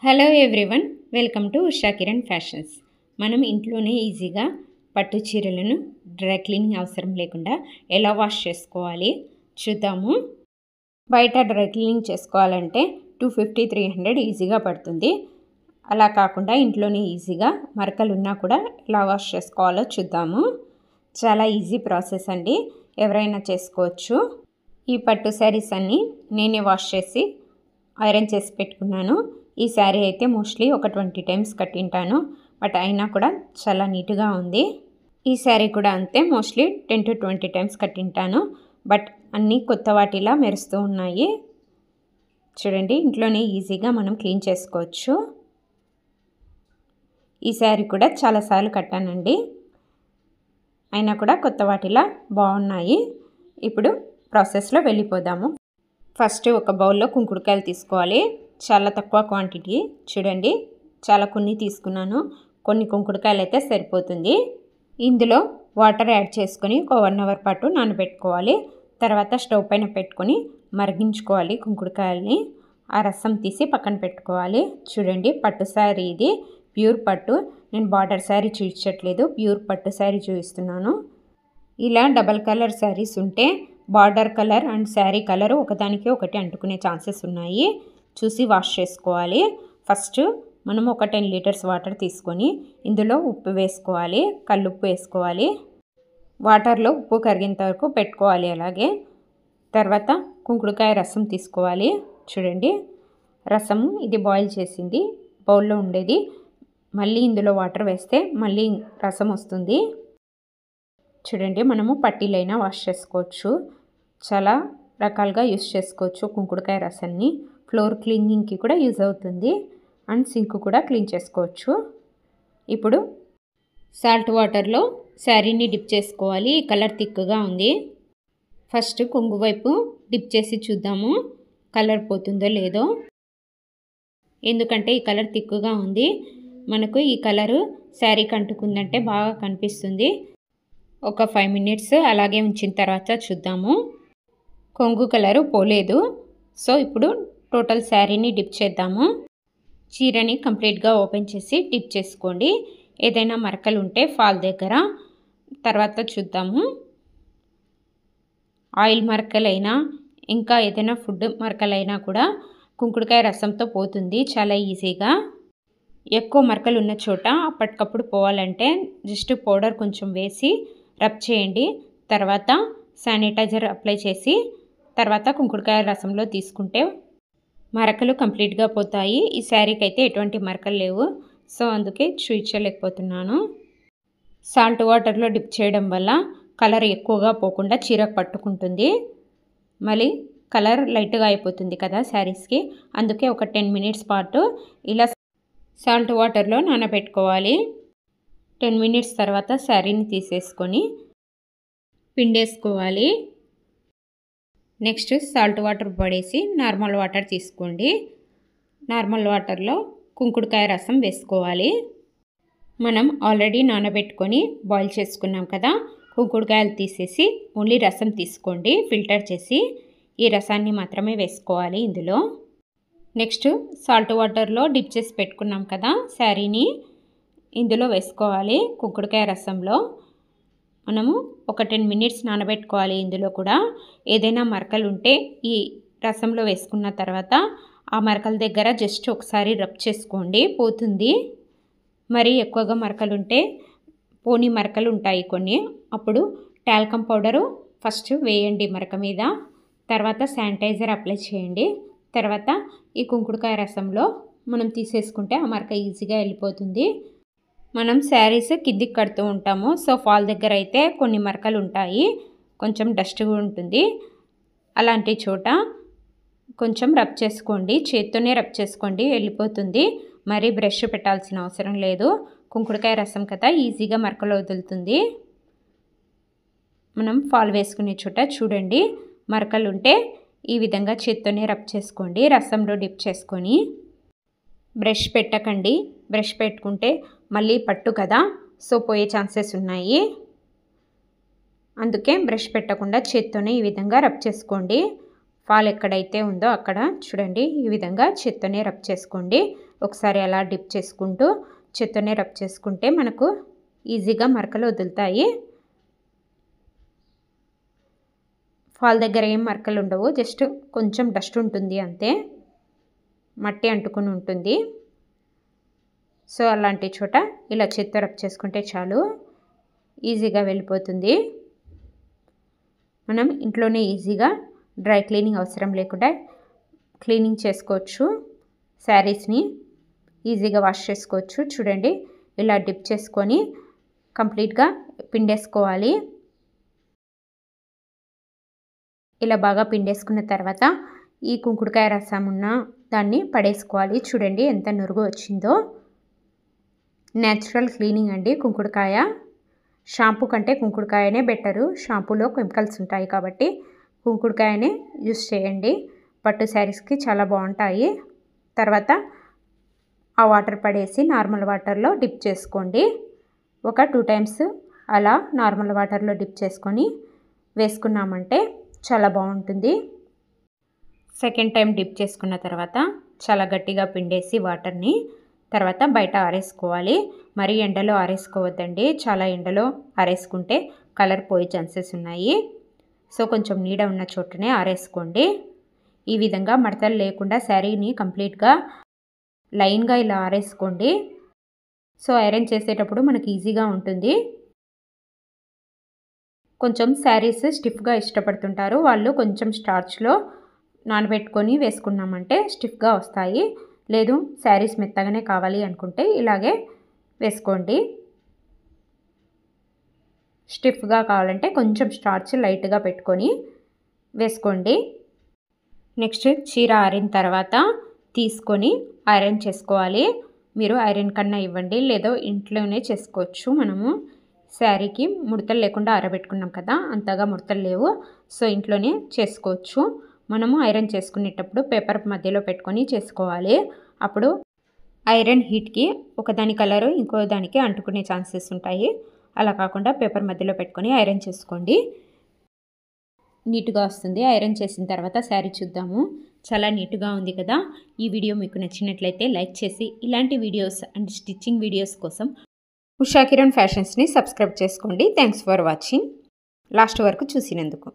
Hello everyone, welcome to Usha Kiran fashions. మనం ఇంట్లోనే ఈజీగా పట్టు చీరలను డ్రై క్లీనింగ్ అవసరం లేకుండా ఎలా వాష్ చేసుకోవాలి చూద్దాము. బయట డ్రై క్లీనింగ్ చేసుకోవాలంటే 250-300 ఈజీగా పడుతుంది. అలా కాకుండా ఇంట్లోనే ఈజీగా మరకలు ఉన్నా కూడా ఎలా వాష్ చేసుకోవాలో చూద్దాము. చాలా ఈజీ ప్రాసెస్ అండి, ఎవరైనా చేసుకోవచ్చు. ఈ పట్టు శారీస్ అన్నీ నేనే వాష్ చేసి ఐరన్ చేసి పెట్టుకున్నాను. ఈ శారీ అయితే మోస్ట్లీ ఒక 20 టైమ్స్ కట్టింటాను, బట్ అయినా కూడా చాలా నీట్గా ఉంది. ఈ శారీ కూడా అంతే, మోస్ట్లీ 10 to 20 టైమ్స్ కట్టింటాను, బట్ అన్నీ కొత్త వాటిలా మెరుస్తూ ఉన్నాయి. చూడండి, ఇంట్లోనే ఈజీగా మనం క్లీన్ చేసుకోవచ్చు. ఈ శారీ కూడా చాలాసార్లు కట్టానండి, అయినా కూడా కొత్త వాటిలా బాగున్నాయి. ఇప్పుడు ప్రాసెస్లో వెళ్ళిపోదాము. ఫస్ట్ ఒక బౌల్లో కుంకుడుకాయలు తీసుకోవాలి. చాలా తక్కువ క్వాంటిటీ, చూడండి చాలా కొన్ని తీసుకున్నాను. కొన్ని కుంకుడుకాయలు అయితే సరిపోతుంది. ఇందులో వాటర్ యాడ్ చేసుకొని ఒక 1 అవర్ పాటు నానబెట్టుకోవాలి. తర్వాత స్టవ్ పైన పెట్టుకొని మరిగించుకోవాలి కుంకుడుకాయల్ని. ఆ రసం తీసి పక్కన పెట్టుకోవాలి. చూడండి, పట్టు శారీ ఇది, ప్యూర్ పట్టు. నేను బార్డర్ శారీ చూపించట్లేదు, ప్యూర్ పట్టు శారీ చూపిస్తున్నాను. ఇలా డబల్ కలర్ శారీస్ ఉంటే border colour and sari colour ఒకదానికి ఒకటి అంటుకునే ఛాన్సెస్ ఉన్నాయి. చూసి వాష్ చేసుకోవాలి. ఫస్ట్ మనం ఒక 10 లీటర్స్ వాటర్ తీసుకొని ఇందులో ఉప్పు వేసుకోవాలి, కల్లుప్పు వేసుకోవాలి. వాటర్లో ఉప్పు కరిగేంత వరకు పెట్టుకోవాలి. అలాగే తర్వాత కుంకుడుకాయ రసం తీసుకోవాలి. చూడండి, రసము ఇది బాయిల్ చేసింది బౌల్లో ఉండేది. మళ్ళీ ఇందులో వాటర్ వేస్తే మళ్ళీ రసం వస్తుంది. చూడండి, మనము పట్టీలైనా వాష్ చేసుకోవచ్చు, చాలా రకాలుగా యూస్ చేసుకోవచ్చు. కుంకుడుకాయ రసాన్ని ఫ్లోర్ క్లీనింగ్కి కూడా యూజ్ అవుతుంది, అండ్ సింక్ కూడా క్లీన్ చేసుకోవచ్చు. ఇప్పుడు సాల్ట్ వాటర్లో శారీని డిప్ చేసుకోవాలి. ఈ కలర్ థిక్గా ఉంది. ఫస్ట్ కొంగు వైపు డిప్ చేసి చూద్దాము కలర్ పోతుందో లేదో, ఎందుకంటే ఈ కలర్ థిక్గా ఉంది. మనకు ఈ కలరు శారీకి అంటుకుందంటే బాగా కనిపిస్తుంది. ఒక 5 మినిట్స్ అలాగే ఉంచిన తర్వాత చూద్దాము. కొంగు కలరు పోలేదు. సో ఇప్పుడు టోటల్ శారీని డిప్ చేద్దాము. చీరని కంప్లీట్గా ఓపెన్ చేసి డిప్ చేసుకోండి. ఏదైనా మరకలు ఉంటే ఫాల్ దగ్గర తర్వాత చూద్దాము. ఆయిల్ మరకలైనా ఇంకా ఏదైనా ఫుడ్ మరకలైనా కూడా కుంకుడుకాయ రసంతో పోతుంది చాలా ఈజీగా. ఎక్కువ మరకలు ఉన్న చోట అప్పటికప్పుడు పోవాలంటే జస్ట్ పౌడర్ కొంచెం వేసి రబ్ చేయండి. తర్వాత శానిటైజర్ అప్లై చేసి తర్వాత కుంకుడుకాయ రసంలో తీసుకుంటే మరకలు కంప్లీట్గా పోతాయి. ఈ శారీకి అయితే ఎటువంటి మరకలు లేవు, సో అందుకే చూపించలేకపోతున్నాను. సాల్ట్ వాటర్లో డిప్ చేయడం వల్ల కలర్ ఎక్కువగా పోకుండా చీరకు పట్టుకుంటుంది. మళ్ళీ కలర్ లైట్గా అయిపోతుంది కదా శారీస్కి, అందుకే ఒక 10 మినిట్స్ పాటు ఇలా సాల్ట్ వాటర్లో నానబెట్టుకోవాలి. 10 మినిట్స్ తర్వాత శారీని తీసేసుకొని పిండేసుకోవాలి. నెక్స్ట్ సాల్ట్ వాటర్ పడేసి నార్మల్ వాటర్ తీసుకోండి. నార్మల్ వాటర్లో కుంకుడుకాయ రసం వేసుకోవాలి. మనం ఆల్రెడీ నానబెట్టుకొని బాయిల్ చేసుకున్నాం కదా, కుంకుడుకాయలు తీసేసి ఓన్లీ రసం తీసుకోండి ఫిల్టర్ చేసి. ఈ రసాన్ని మాత్రమే వేసుకోవాలి ఇందులో. నెక్స్ట్ సాల్ట్ వాటర్లో డిప్ చేసి పెట్టుకున్నాం కదా శారీని, ఇందులో వేసుకోవాలి. కుంకుడుకాయ రసంలో మనము ఒక 10 మినిట్స్ నానబెట్టుకోవాలి. ఇందులో కూడా ఏదైనా మరకలు ఉంటే ఈ రసంలో వేసుకున్న తర్వాత ఆ మరకల దగ్గర జస్ట్ ఒకసారి రబ్ చేసుకోండి, పోతుంది. మరి ఎక్కువగా మరకలు ఉంటే పోని మరకలు ఉంటాయి కొన్ని, అప్పుడు టాల్కమ్ పౌడరు ఫస్ట్ వేయండి మరక మీద. తర్వాత శానిటైజర్ అప్లై చేయండి. తర్వాత ఈ కుంకుడుకాయ రసంలో మనం తీసేసుకుంటే ఆ మరక ఈజీగా వెళ్ళిపోతుంది. మనం శారీస్ కిందికి కడుతూ ఉంటాము, సో ఫాల్ దగ్గర అయితే కొన్ని మరకలు ఉంటాయి, కొంచెం డస్ట్గా ఉంటుంది. అలాంటి చోట కొంచెం రబ్ చేసుకోండి, చేత్తోనే రబ్ చేసుకోండి, వెళ్ళిపోతుంది. మరి బ్రష్ పెట్టాల్సిన అవసరం లేదు. కుంకుడుకాయ రసం కదా, ఈజీగా మరకలు వదులుతుంది. మనం ఫాల్ వేసుకునే చోట చూడండి మరకలు ఉంటే ఈ విధంగా చేత్తోనే రబ్ చేసుకోండి, రసంలో డిప్ చేసుకొని. బ్రష్ పెట్టకండి, బ్రష్ పెట్టుకుంటే మళ్ళీ పట్టు కదా, సో పోయే ఛాన్సెస్ ఉన్నాయి. అందుకే బ్రష్ పెట్టకుండా చేత్తోనే ఈ విధంగా రబ్ చేసుకోండి. ఫాల్ ఎక్కడైతే ఉందో అక్కడ చూడండి ఈ విధంగా చేత్తోనే రబ్ చేసుకోండి. ఒకసారి అలా డిప్ చేసుకుంటూ చేత్తోనే రబ్ చేసుకుంటే మనకు ఈజీగా మరకలు వదులుతాయి. ఫాల్ దగ్గర ఏం మరకలు ఉండవు, జస్ట్ కొంచెం డస్ట్ ఉంటుంది అంతే, మట్టి అంటుకుని ఉంటుంది. సో అలాంటి చోట ఇలా చేత్తో రబ్ చేసుకుంటే చాలు, ఈజీగా వెళ్ళిపోతుంది. మనం ఇంట్లోనే ఈజీగా డ్రై క్లీనింగ్ అవసరం లేకుండా క్లీనింగ్ చేసుకోవచ్చు. శారీస్ని ఈజీగా వాష్ చేసుకోవచ్చు. చూడండి ఇలా డిప్ చేసుకొని కంప్లీట్గా పిండేసుకోవాలి. ఇలా బాగా పిండేసుకున్న తర్వాత ఈ కుంకుడుకాయ రసం ఉన్న దాన్ని పడేసుకోవాలి. చూడండి ఎంత నురుగు వచ్చిందో. న్యాచురల్ క్లీనింగ్ అండి కుంకుడుకాయ. షాంపూ కంటే కుంకుడుకాయనే బెటరు. షాంపూలో కెమికల్స్ ఉంటాయి కాబట్టి కుంకుడుకాయనే యూస్ చేయండి. పట్టు శారీస్కి చాలా బాగుంటాయి. తర్వాత ఆ వాటర్ పడేసి నార్మల్ వాటర్లో డిప్ చేసుకోండి. ఒక 2 టైమ్స్ అలా నార్మల్ వాటర్లో డిప్ చేసుకొని వేసుకున్నామంటే చాలా బాగుంటుంది. సెకండ్ టైం డిప్ చేసుకున్న తర్వాత చాలా గట్టిగా పిండేసి వాటర్ని తర్వాత బయట ఆరేసుకోవాలి. మరీ ఎండలో ఆరేసుకోవద్దండి. చాలా ఎండలో ఆరేసుకుంటే కలర్ పోయే ఛాన్సెస్ ఉన్నాయి. సో కొంచెం నీడ ఉన్న చోటనే ఆరేసుకోండి. ఈ విధంగా మడతలు లేకుండా శారీని కంప్లీట్గా లైన్గా ఇలా ఆరేసుకోండి. సో ఐరన్ చేసేటప్పుడు మనకి ఈజీగా ఉంటుంది. కొంచెం శారీస్ స్టిఫ్గా ఇష్టపడుతుంటారు వాళ్ళు, కొంచెం స్టార్చ్లో నానబెట్టుకొని వేసుకున్నామంటే స్టిఫ్గా వస్తాయి. లేదు శారీస్ మెత్తగానే కావాలి అనుకుంటే ఇలాగే వేసుకోండి. స్టిఫ్గా కావాలంటే కొంచెం స్టార్చ్ లైట్గా పెట్టుకొని వేసుకోండి. నెక్స్ట్ చీర ఆరిన తర్వాత తీసుకొని ఐరన్ చేసుకోవాలి. మీరు ఐరన్ కన్నా ఇవ్వండి, లేదో ఇంట్లోనే చేసుకోవచ్చు. మనము శారీకి ముడతలు లేకుండా ఆరబెట్టుకున్నాం కదా, అంతగా ముడతలు లేవు. సో ఇంట్లోనే చేసుకోవచ్చు. మనము ఐరన్ చేసుకునేటప్పుడు పేపర్ మధ్యలో పెట్టుకొని చేసుకోవాలి. అప్పుడు ఐరన్ హీట్కి ఒకదాని కలరు ఇంకో దానికి అంటుకునే ఛాన్సెస్ ఉంటాయి. అలా కాకుండా పేపర్ మధ్యలో పెట్టుకొని ఐరన్ చేసుకోండి, నీట్గా వస్తుంది. ఐరన్ చేసిన తర్వాత శారీ చూద్దాము. చాలా నీట్గా ఉంది కదా. ఈ వీడియో మీకు నచ్చినట్లయితే లైక్ చేసి ఇలాంటి వీడియోస్ అండ్ స్టిచ్చింగ్ వీడియోస్ కోసం ఉషా కిరణ్ ఫ్యాషన్స్ని సబ్స్క్రైబ్ చేసుకోండి. Thanks for watching. లాస్ట్ వరకు చూసినందుకు.